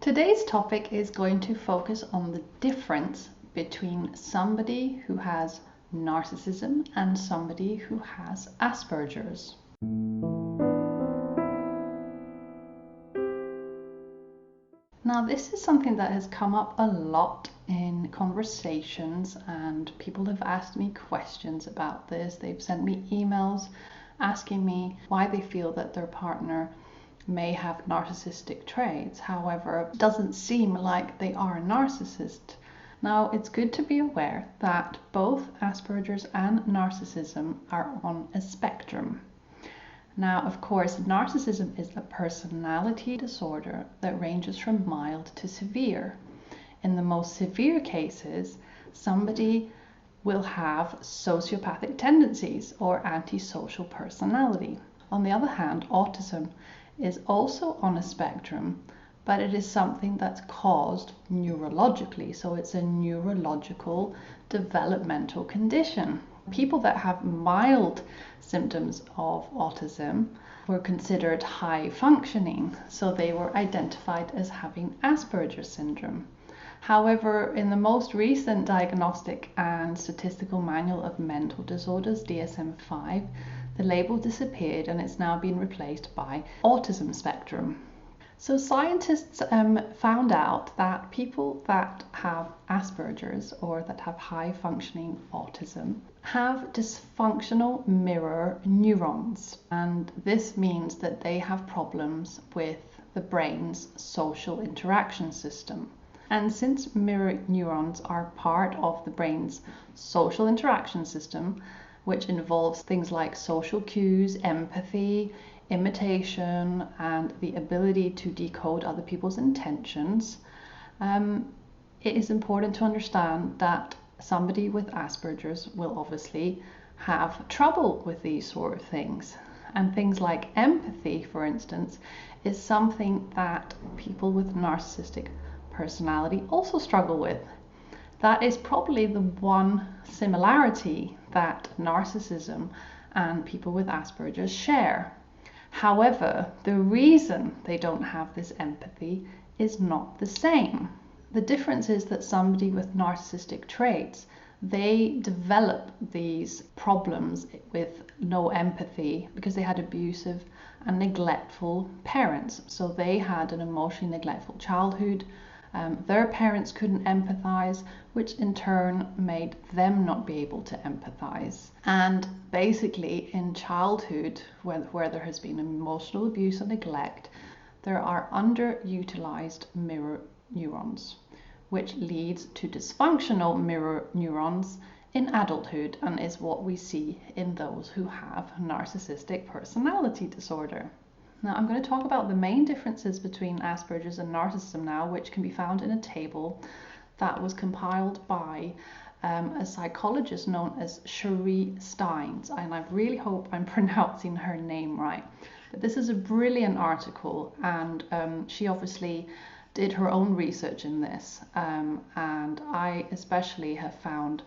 Today's topic is going to focus on the difference between somebody who has narcissism and somebody who has Asperger's. Now, this is something that has come up a lot in conversations, and people have asked me questions about this. They've sent me emails asking me why they feel that their partner may have narcissistic traits. However, it doesn't seem like they are a narcissist. Now, it's good to be aware that both Asperger's and narcissism are on a spectrum. Now, of course, narcissism is a personality disorder that ranges from mild to severe. In the most severe cases, somebody will have sociopathic tendencies or antisocial personality. On the other hand, autism is also on a spectrum, but it is something that's caused neurologically. So it's a neurological developmental condition. People that have mild symptoms of autism were considered high functioning, so they were identified as having Asperger's syndrome. However, in the most recent Diagnostic and Statistical Manual of Mental Disorders, DSM-5, the label disappeared and it's now been replaced by autism spectrum. So scientists found out that people that have Asperger's or that have high functioning autism have dysfunctional mirror neurons, and this means that they have problems with the brain's social interaction system. And since mirror neurons are part of the brain's social interaction system, which involves things like social cues, empathy, imitation, and the ability to decode other people's intentions, it is important to understand that somebody with Asperger's will obviously have trouble with these sort of things. And things like empathy, for instance, is something that people with narcissistic personality also struggle with. That is probably the one similarity that narcissism and people with Asperger's share. However, the reason they don't have this empathy is not the same. The difference is that somebody with narcissistic traits, they develop these problems with no empathy because they had abusive and neglectful parents. So they had an emotionally neglectful childhood. Their parents couldn't empathize, which in turn made them not be able to empathize. And basically in childhood, where there has been emotional abuse and neglect, there are underutilized mirror neurons, which leads to dysfunctional mirror neurons in adulthood, and is what we see in those who have narcissistic personality disorder. Now, I'm going to talk about the main differences between Asperger's and narcissism now, which can be found in a table that was compiled by a psychologist known as Sharie Stines, and I really hope I'm pronouncing her name right. But this is a brilliant article, and she obviously did her own research in this, and I especially have found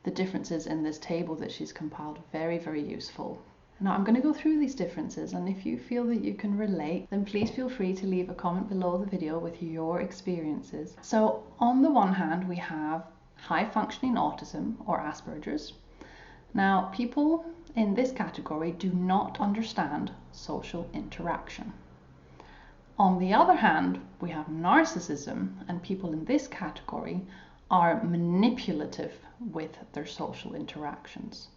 the differences in this table that she's compiled very, very useful. Now, I'm going to go through these differences, and if you feel that you can relate, then please feel free to leave a comment below the video with your experiences. So on the one hand, we have high functioning autism or Asperger's. Now, people in this category do not understand social interaction. On the other hand, we have narcissism, and people in this category are manipulative with their social interactions.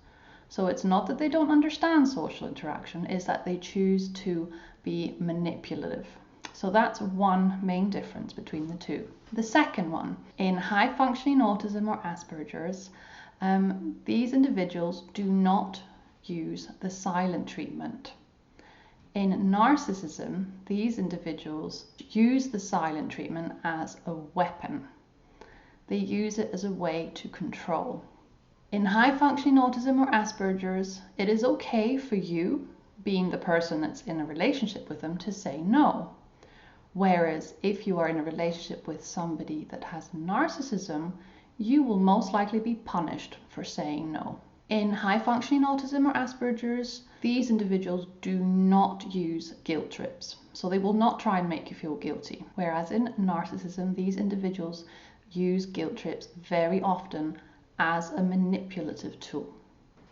So it's not that they don't understand social interaction, it's that they choose to be manipulative. So that's one main difference between the two. The second one, in high functioning autism or Asperger's, these individuals do not use the silent treatment. In narcissism, these individuals use the silent treatment as a weapon. They use it as a way to control. In high functioning autism or Asperger's, it is okay for you, being the person that's in a relationship with them, to say no. Whereas if you are in a relationship with somebody that has narcissism, you will most likely be punished for saying no. In high functioning autism or Asperger's, these individuals do not use guilt trips. So they will not try and make you feel guilty. Whereas in narcissism, these individuals use guilt trips very often as a manipulative tool.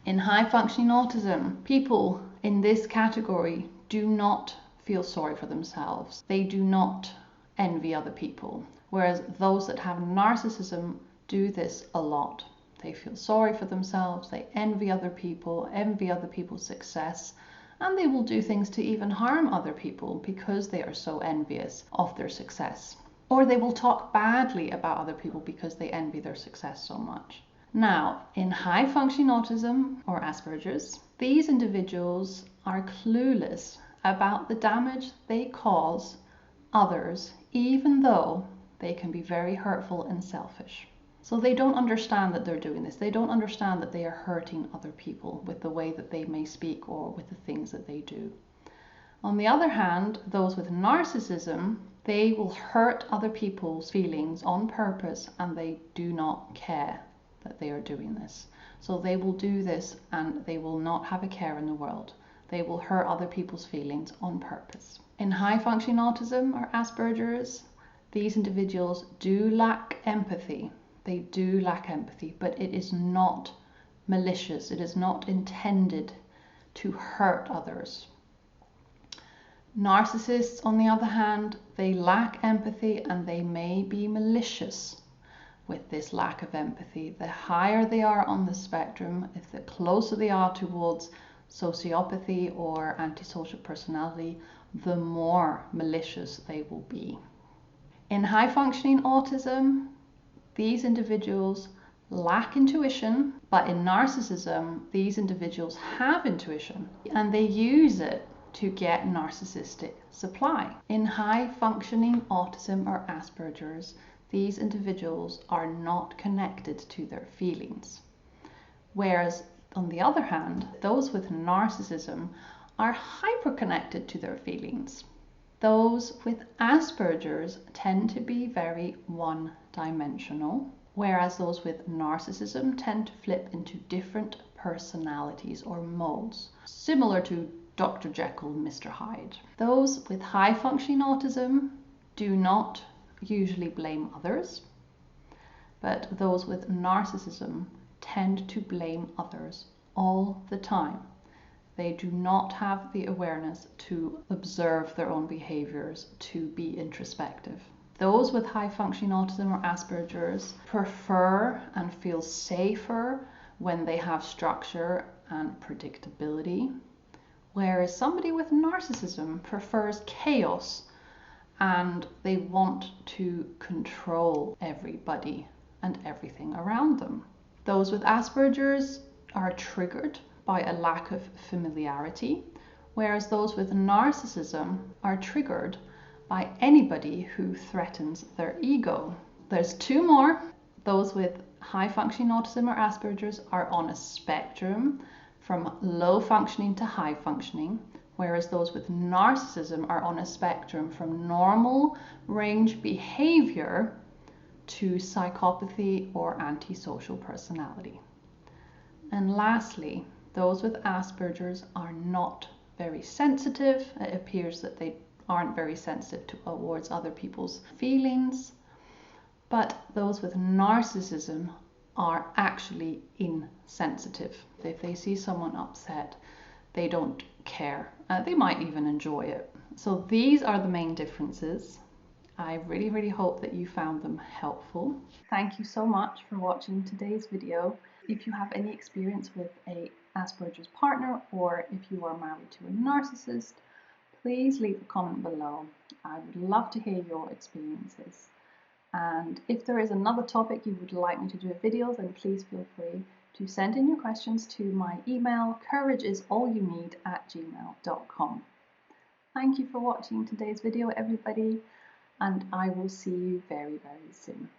In high functioning autism, people in this category do not feel sorry for themselves. They do not envy other people. Whereas those that have narcissism do this a lot. They feel sorry for themselves, they envy other people's success, and they will do things to even harm other people because they are so envious of their success. Or they will talk badly about other people because they envy their success so much. Now, in high functioning autism or Asperger's, these individuals are clueless about the damage they cause others, even though they can be very hurtful and selfish. So they don't understand that they're doing this. They don't understand that they are hurting other people with the way that they may speak or with the things that they do. On the other hand, those with narcissism, they will hurt other people's feelings on purpose, and they do not care that they are doing this. So they will do this and they will not have a care in the world. They will hurt other people's feelings on purpose. In high functioning autism or Asperger's, these individuals do lack empathy. They do lack empathy, but it is not malicious. It is not intended to hurt others. Narcissists, on the other hand, they lack empathy and they may be malicious with this lack of empathy. The higher they are on the spectrum, if the closer they are towards sociopathy or antisocial personality, the more malicious they will be. In high functioning autism, these individuals lack intuition, but in narcissism, these individuals have intuition and they use it to get narcissistic supply. In high functioning autism or Asperger's, these individuals are not connected to their feelings. Whereas, on the other hand, those with narcissism are hyper-connected to their feelings. Those with Asperger's tend to be very one-dimensional, whereas those with narcissism tend to flip into different personalities or modes, similar to Dr. Jekyll and Mr. Hyde. Those with high-functioning autism do not usually blame others, but those with narcissism tend to blame others all the time. They do not have the awareness to observe their own behaviors, to be introspective. Those with high functioning autism or Asperger's prefer and feel safer when they have structure and predictability, whereas somebody with narcissism prefers chaos and they want to control everybody and everything around them. Those with Asperger's are triggered by a lack of familiarity, whereas those with narcissism are triggered by anybody who threatens their ego. There's two more. Those with high functioning autism or Asperger's are on a spectrum from low functioning to high functioning, whereas those with narcissism are on a spectrum from normal range behavior to psychopathy or antisocial personality. And lastly, those with Asperger's are not very sensitive. It appears that they aren't very sensitive towards other people's feelings, but those with narcissism are actually insensitive. If they see someone upset, they don't care. They might even enjoy it. So these are the main differences. I really hope that you found them helpful. Thank you so much for watching today's video. If you have any experience with a Asperger's partner, or if you are married to a narcissist, please leave a comment below. I would love to hear your experiences. And if there is another topic you would like me to do a video, then please feel free to send in your questions to my email, courageisallyouneed@gmail.com. Thank you for watching today's video, everybody, and I will see you very soon.